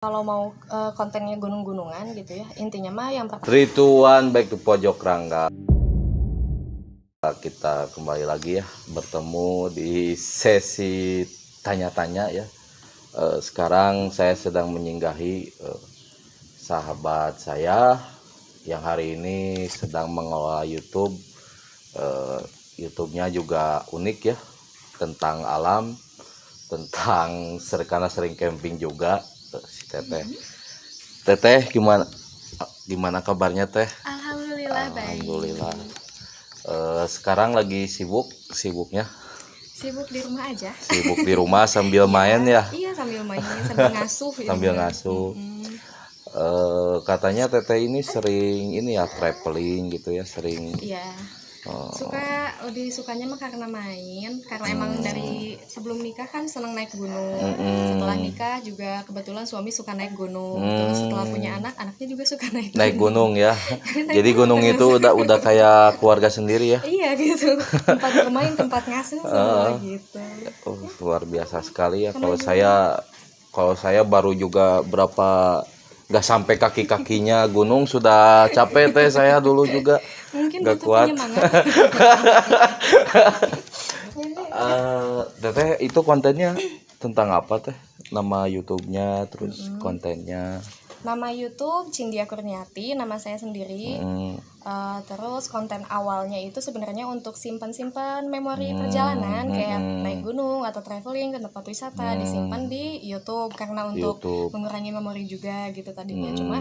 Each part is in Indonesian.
Kalau mau kontennya gunung-gunungan gitu ya, intinya mah yang pertama Rituan baik di pojok rangga. Kita kembali lagi ya, bertemu di sesi tanya-tanya ya. Sekarang saya sedang menyinggahi sahabat saya yang hari ini sedang mengelola YouTube. YouTube-nya juga unik ya, tentang alam, tentang karena sering camping juga. Si Teteh. Teteh gimana kabarnya Teh? alhamdulillah baik. Alhamdulillah. Sekarang lagi sibuknya Sibuk di rumah aja. sibuk di rumah sambil main ya. Iya, sambil main, sambil ngasuh gitu. Sambil ngasuh. Katanya Teteh ini sering ini ya traveling gitu ya, sering. Iya. Lebih sukanya mah karena main, karena emang dari sebelum nikah kan senang naik gunung. Setelah nikah juga kebetulan suami suka naik gunung. Terus setelah punya anaknya juga suka naik gunung ya. Jadi gunung itu udah kayak keluarga sendiri ya. Iya gitu, tempat bermain, tempat ngasuh semua gitu. Luar biasa sekali ya. Kalau saya baru juga nggak sampai kaki-kakinya gunung sudah capek Teh, saya dulu juga Mungkin nggak butuh kuat. penyemangat. Teteh itu kontennya tentang apa Teh? Nama YouTube-nya terus kontennya. Nama YouTube Cindia Kurniati, nama saya sendiri. Terus konten awalnya itu sebenarnya untuk simpan-simpan memori perjalanan, kayak naik gunung atau traveling ke tempat wisata, disimpan di YouTube karena untuk mengurangi memori juga gitu tadinya. Cuma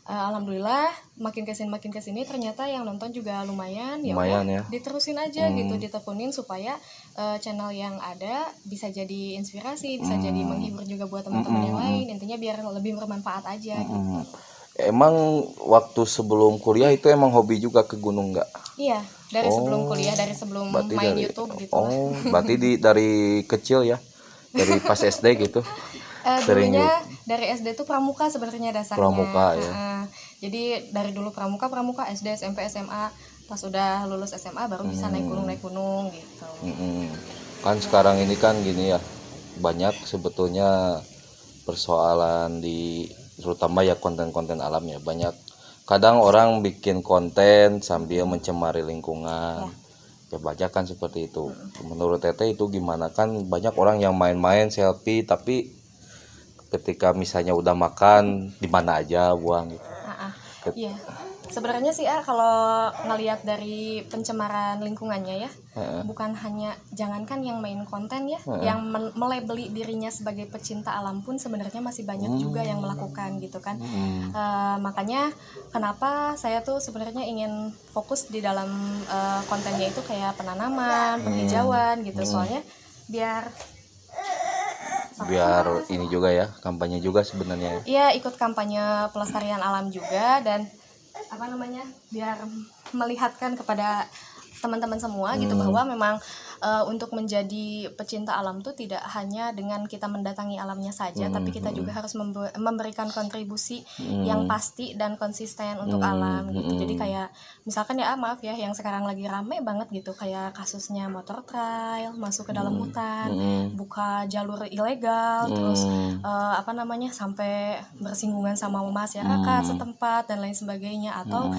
alhamdulillah makin kesini ternyata yang nonton juga lumayan ya. Diterusin aja gitu, ditekunin supaya channel yang ada bisa jadi inspirasi, bisa jadi menghibur juga buat teman-teman yang lain. Intinya biar lebih bermanfaat aja gitu. Emang waktu sebelum kuliah itu emang hobi juga ke gunung nggak? Iya, dari sebelum kuliah, dari sebelum main YouTube gitu lah. Berarti dari kecil ya, dari pas SD gitu. Dulunya dari SD tuh pramuka sebenarnya dasarnya. Pramuka ya. Jadi dari dulu pramuka SD, SMP, SMA. Pas udah lulus SMA baru bisa naik gunung gitu. Kan sekarang ini kan gini ya, banyak sebetulnya persoalan terutama ya konten-konten alamnya. Banyak kadang orang bikin konten sambil mencemari lingkungan. Ya banyak kan seperti itu. Menurut Teteh itu gimana? Kan banyak orang yang main-main selfie tapi ketika misalnya udah makan di mana aja buang gitu. Iya. Sebenarnya sih kalau ngelihat dari pencemaran lingkungannya ya, bukan hanya jangankan yang main konten ya, yang melabeli dirinya sebagai pecinta alam pun sebenarnya masih banyak juga yang melakukan gitu kan. Makanya kenapa saya tuh sebenarnya ingin fokus di dalam kontennya itu kayak penanaman, penghijauan gitu, soalnya biar ini juga ya, kampanye juga sebenarnya. Iya, ikut kampanye pelestarian alam juga, dan biar melihatkan kepada teman-teman semua gitu bahwa memang untuk menjadi pecinta alam tuh tidak hanya dengan kita mendatangi alamnya saja, tapi kita juga harus memberikan kontribusi yang pasti dan konsisten untuk alam gitu. Jadi kayak misalkan ya maaf ya, yang sekarang lagi rame banget gitu kayak kasusnya motor trail masuk ke dalam hutan, buka jalur ilegal, terus sampai bersinggungan sama masyarakat setempat dan lain sebagainya, atau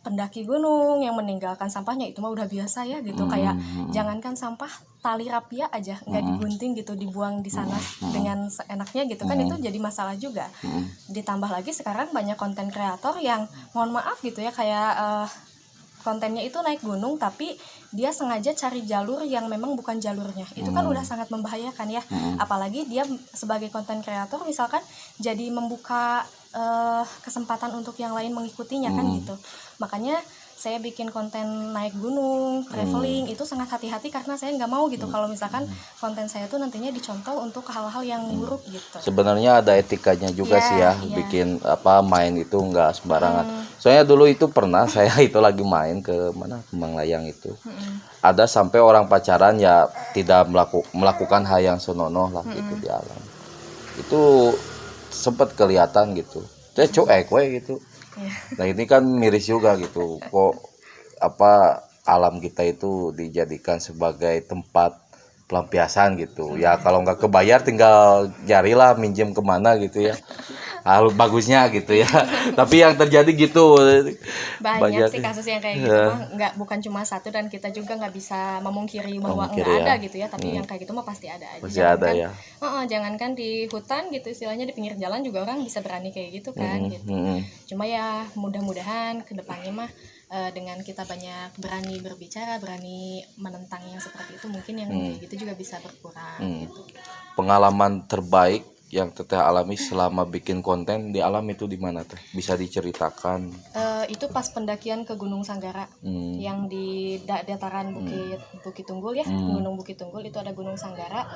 pendaki gunung yang meninggalkan sampahnya, itu mah udah biasa ya gitu. Kayak jangankan sampah, tali rapia aja nggak digunting gitu, dibuang di sana dengan seenaknya gitu kan, itu jadi masalah juga. Ditambah lagi sekarang banyak konten kreator yang mohon maaf gitu ya, kayak kontennya itu naik gunung tapi dia sengaja cari jalur yang memang bukan jalurnya. Itu kan udah sangat membahayakan ya. Apalagi dia sebagai konten kreator misalkan jadi membuka kesempatan untuk yang lain mengikutinya kan gitu. Makanya saya bikin konten naik gunung, traveling itu sangat hati-hati karena saya nggak mau gitu kalau misalkan konten saya tuh nantinya dicontoh untuk hal-hal yang buruk gitu. Sebenarnya ada etikanya juga sih ya, bikin main itu nggak sembarangan. Soalnya dulu itu pernah saya itu lagi main ke Kembang Layang itu. Ada sampai orang pacaran ya tidak melakukan hal yang senonoh lah gitu di alam. Itu sempat kelihatan gitu. Saya cuek gitu. Nah ini kan miris juga gitu, kok alam kita itu dijadikan sebagai tempat pelampiasan gitu ya. Kalau nggak kebayar tinggal carilah minjem kemana gitu ya. Bagusnya gitu ya. Tapi yang terjadi gitu banyak sih kasus yang kayak gitu ya, mah, nggak bukan cuma satu, dan kita juga nggak bisa memungkiri bahwa mungkin nggak ya. ada gitu ya, tapi yang kayak gitu mah pasti ada aja. Masih ada ya. Jangankan di hutan gitu, istilahnya di pinggir jalan juga orang bisa berani kayak gitu kan gitu. Cuma ya mudah-mudahan kedepannya mah dengan kita banyak berani berbicara, berani menentang yang seperti itu, mungkin yang kayak gitu juga bisa berkurang gitu. Pengalaman terbaik yang teteh alami selama bikin konten di alam itu di mana teh? Bisa diceritakan? Itu pas pendakian ke Gunung Sanggara, yang di dataran Bukit Tunggul ya, Gunung Bukit Tunggul itu ada Gunung Sanggara.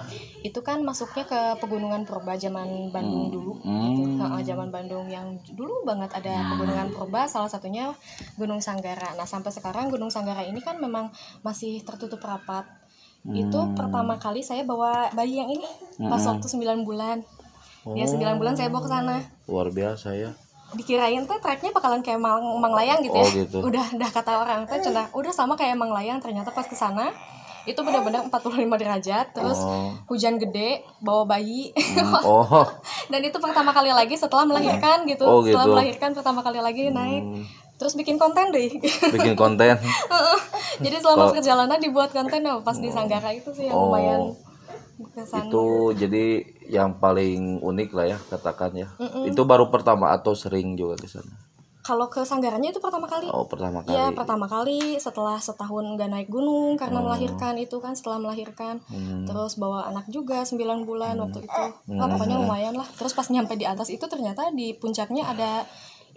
Itu kan masuknya ke pegunungan purba zaman Bandung dulu. Gitu. Zaman Bandung yang dulu banget ada pegunungan purba, salah satunya Gunung Sanggara. Nah sampai sekarang Gunung Sanggara ini kan memang masih tertutup rapat. Itu pertama kali saya bawa bayi yang ini pas waktu 9 bulan. Dia 9 bulan saya bawa ke sana. Luar biasa ya. Dikirain tuh treknya bakalan kayak Mang Layang gitu ya. Gitu. Udah kata orang tuh udah sama kayak Mang Layang, ternyata pas ke sana itu benar-benar 45 derajat, terus hujan gede, bawa bayi. Dan itu pertama kali lagi setelah melahirkan gitu. Setelah melahirkan pertama kali lagi naik. Terus bikin konten deh. Bikin konten. Jadi selama perjalanan dibuat konten pas di Sanggara itu sih yang lumayan kesan. Itu jadi yang paling unik lah ya katakan ya. Itu baru pertama atau sering juga ke sana? Kalau ke Sanggaranya itu pertama kali. Pertama kali. Ya pertama kali setelah setahun nggak naik gunung karena melahirkan itu kan, setelah melahirkan. Terus bawa anak juga 9 bulan waktu itu. Pokoknya lumayan lah. Terus pas nyampe di atas itu ternyata di puncaknya ada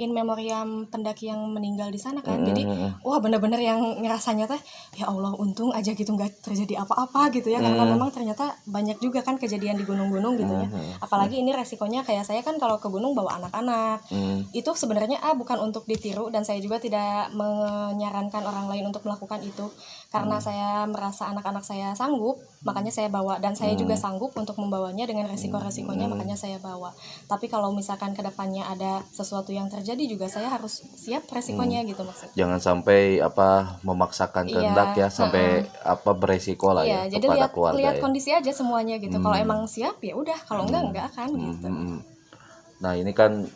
in memoriam pendaki yang meninggal di sana kan. Jadi wah benar-benar yang ngerasanya teh ya Allah untung aja gitu nggak terjadi apa-apa gitu ya, karena memang ternyata banyak juga kan kejadian di gunung-gunung gitu ya. Apalagi ini resikonya kayak saya kan kalau ke gunung bawa anak-anak. Itu sebenarnya bukan untuk ditiru, dan saya juga tidak menyarankan orang lain untuk melakukan itu karena saya merasa anak-anak saya sanggup, makanya saya bawa, dan saya juga sanggup untuk membawanya dengan resiko-resikonya, makanya saya bawa. Tapi kalau misalkan kedepannya ada sesuatu yang terjadi juga saya harus siap resikonya gitu maksudnya. Jangan sampai memaksakan kehendak ya, sampai beresiko lah ya jadi kepada keluarga. Lihat kondisi aja semuanya gitu. Kalau emang siap ya udah, kalau enggak akan gitu. Nah ini kan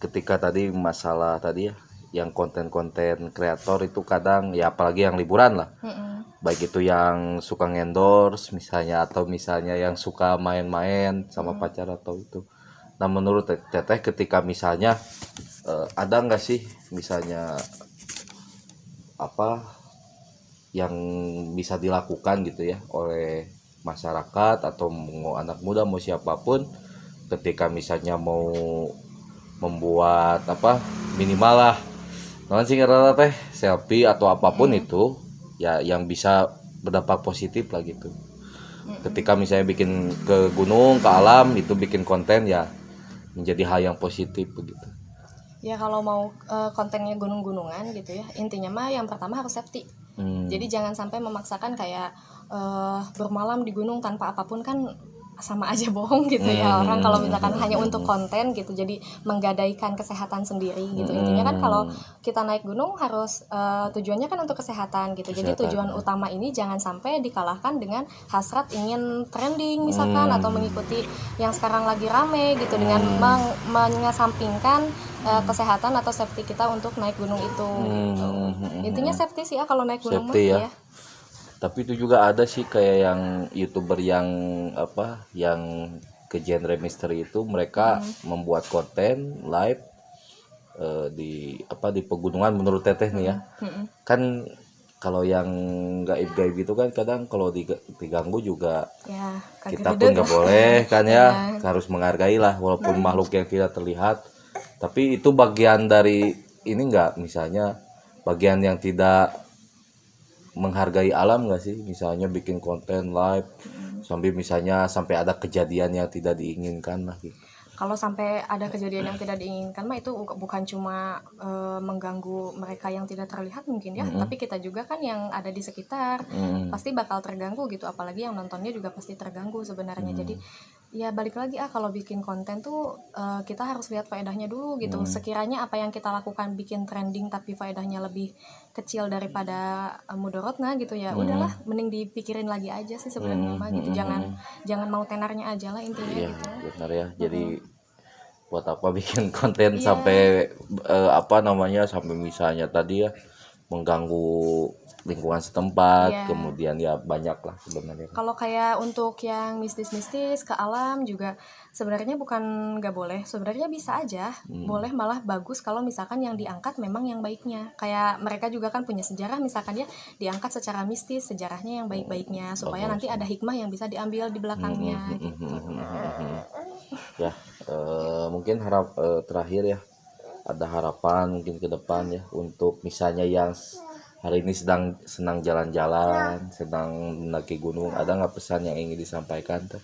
ketika tadi masalah tadi ya, yang konten-konten kreator itu kadang ya apalagi yang liburan lah, baik itu yang suka ngendorse misalnya, atau misalnya yang suka main-main sama pacar atau itu. Nah menurut teteh ketika misalnya ada nggak sih misalnya yang bisa dilakukan gitu ya oleh masyarakat atau mau anak muda mau siapapun ketika misalnya mau membuat minimal lah sih karena teh selfie atau apapun itu ya yang bisa berdampak positif lah gitu. Ketika misalnya bikin ke gunung, ke alam itu bikin konten ya menjadi hal yang positif begitu. Ya kalau mau kontennya gunung-gunungan gitu ya, intinya mah yang pertama harus safety. Jadi jangan sampai memaksakan kayak bermalam di gunung tanpa apapun, kan sama aja bohong gitu ya. Orang kalau misalkan hanya untuk konten gitu, jadi menggadaikan kesehatan sendiri gitu. Intinya kan kalau kita naik gunung harus tujuannya kan untuk kesehatan gitu. Jadi tujuan utama ini jangan sampai dikalahkan dengan hasrat ingin trending misalkan, atau mengikuti yang sekarang lagi rame gitu, dengan mengesampingkan kesehatan atau safety kita untuk naik gunung itu gitu. Intinya safety sih ya kalau naik gunung mah ya. Tapi itu juga ada sih kayak yang YouTuber yang yang ke genre misteri itu, mereka membuat konten live di pegunungan menurut teteh nih ya. Kan kalau yang gaib-gaib itu kan kadang kalau diganggu juga ya, kita pun nggak boleh kan ya, harus menghargai lah walaupun makhluk yang tidak terlihat. Tapi itu bagian dari ini nggak, misalnya bagian yang tidak menghargai alam nggak sih, misalnya bikin konten live sampai ada kejadian yang tidak diinginkan lah gitu. Kalau sampai ada kejadian yang tidak diinginkan mah itu bukan cuma mengganggu mereka yang tidak terlihat mungkin ya, tapi kita juga kan yang ada di sekitar pasti bakal terganggu gitu, apalagi yang nontonnya juga pasti terganggu sebenarnya. Jadi Ya balik lagi kalau bikin konten tuh kita harus lihat faedahnya dulu gitu. Sekiranya apa yang kita lakukan bikin trending tapi faedahnya lebih kecil daripada mudorotna gitu ya, udahlah mending dipikirin lagi aja sih sebenarnya mah gitu. Jangan mau tenarnya aja lah intinya Iya, gitu. benar ya. Jadi buat apa bikin konten Iya. sampai apa namanya, sampai misalnya tadi ya mengganggu lingkungan setempat, Iya. kemudian ya banyak lah sebenarnya. Kalau kayak untuk yang mistis-mistis ke alam juga sebenarnya bukan nggak boleh, sebenarnya bisa aja, boleh malah bagus kalau misalkan yang diangkat memang yang baiknya. Kayak mereka juga kan punya sejarah, misalkan ya diangkat secara mistis, sejarahnya yang baik-baiknya supaya nanti ada hikmah yang bisa diambil di belakangnya gitu. Ya, mungkin terakhir ya, ada harapan mungkin ke depan ya untuk misalnya yang hari ini sedang senang jalan-jalan, sedang mendaki gunung, ada nggak pesan yang ingin disampaikan tuh?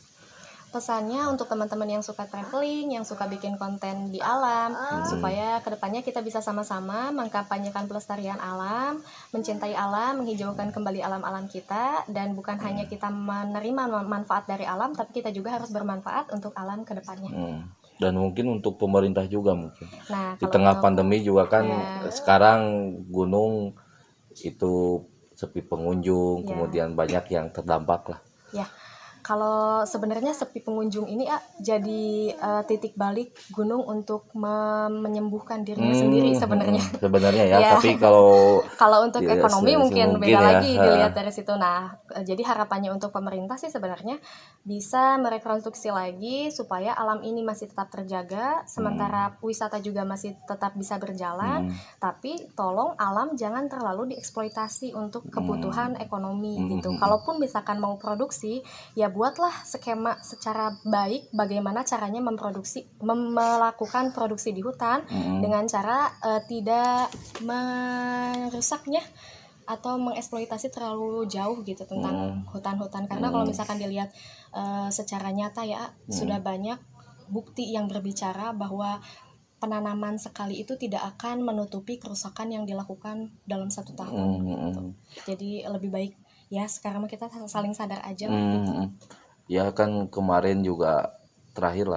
Pesannya untuk teman-teman yang suka traveling, yang suka bikin konten di alam, supaya kedepannya kita bisa sama-sama mengkampanyekan pelestarian alam, mencintai alam, menghijaukan kembali alam-alam kita, dan bukan hanya kita menerima manfaat dari alam, tapi kita juga harus bermanfaat untuk alam kedepannya. Dan mungkin untuk pemerintah juga mungkin. Nah, Di kalau tengah untuk- pandemi juga kan ya, sekarang gunung itu sepi pengunjung, Ya. kemudian banyak yang terdampak lah. ya. Kalau sebenarnya sepi pengunjung ini jadi titik balik gunung untuk menyembuhkan dirinya sendiri sebenarnya. Sebenarnya ya, Ya. tapi kalau Kalau untuk ekonomi mungkin beda ya, lagi dilihat dari situ. Nah, jadi harapannya untuk pemerintah sih sebenarnya bisa merekonstruksi lagi supaya alam ini masih tetap terjaga, sementara wisata juga masih tetap bisa berjalan, tapi tolong alam jangan terlalu dieksploitasi untuk kebutuhan ekonomi gitu. Kalaupun misalkan mau produksi, ya buatlah skema secara baik bagaimana caranya melakukan produksi di hutan dengan cara tidak merusaknya atau mengeksploitasi terlalu jauh gitu tentang hutan-hutan, karena kalau misalkan dilihat secara nyata ya sudah banyak bukti yang berbicara bahwa penanaman sekali itu tidak akan menutupi kerusakan yang dilakukan dalam 1 tahun gitu. Jadi lebih baik ya sekarang kita saling sadar aja lah gitu. Ya kan kemarin juga terakhir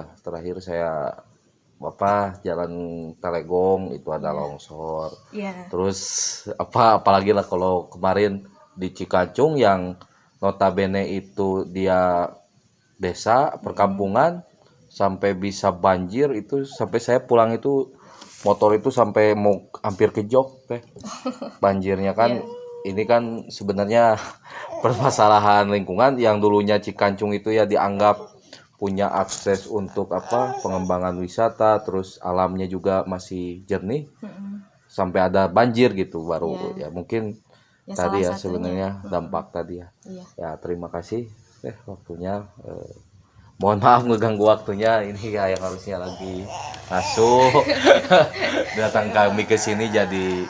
saya jalan Talegong itu ada longsor. Terus apalagi lah kalau kemarin di Cikacung yang notabene itu dia desa perkampungan sampai bisa banjir, itu sampai saya pulang itu motor itu sampai mau hampir ke jok banjirnya kan. Ini kan sebenarnya permasalahan lingkungan yang dulunya Cikacung itu ya dianggap punya akses untuk pengembangan wisata, terus alamnya juga masih jernih, sampai ada banjir gitu baru ya mungkin Ya, tadi ya salah satunya. sebenarnya dampak tadi ya. Iya. Ya terima kasih waktunya. Mohon maaf ngeganggu waktunya, ini ya yang harusnya lagi masuk datang kami ke sini jadi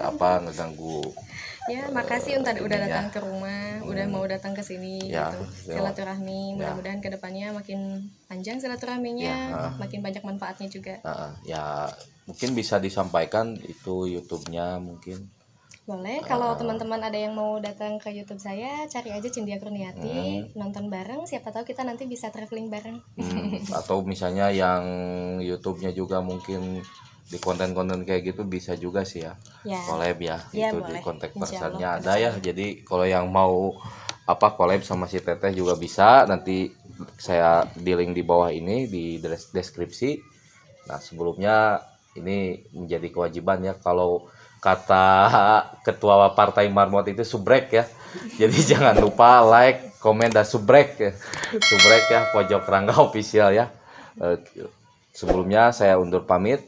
ngeganggu. Ya, makasih udah datang ke rumah, udah mau datang ke sini Ya, gitu. Silaturahmi, mudah-mudahan kedepannya makin panjang silaturahminya, makin banyak manfaatnya juga. Ya, mungkin bisa disampaikan itu YouTube-nya mungkin. Boleh, kalau teman-teman ada yang mau datang ke YouTube saya, cari aja Cynthia Kurniati, nonton bareng, siapa tahu kita nanti bisa traveling bareng. Atau misalnya yang YouTube-nya juga mungkin di konten-konten kayak gitu bisa juga sih ya, collab ya, Ya, itu boleh. di kontak Insya personnya Allah, ada ya. Jadi kalau yang mau collab sama si Teteh juga bisa, nanti saya di link di bawah ini di deskripsi. Nah sebelumnya ini menjadi kewajiban ya, kalau kata ketua partai Marmot itu subrek ya, jadi jangan lupa like, komen, dan subrek ya Pojok Rangga Official ya. Sebelumnya saya undur pamit,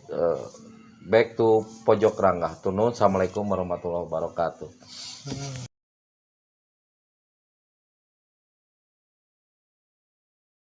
back to Pojok Rangga. Assalamualaikum warahmatullahi wabarakatuh.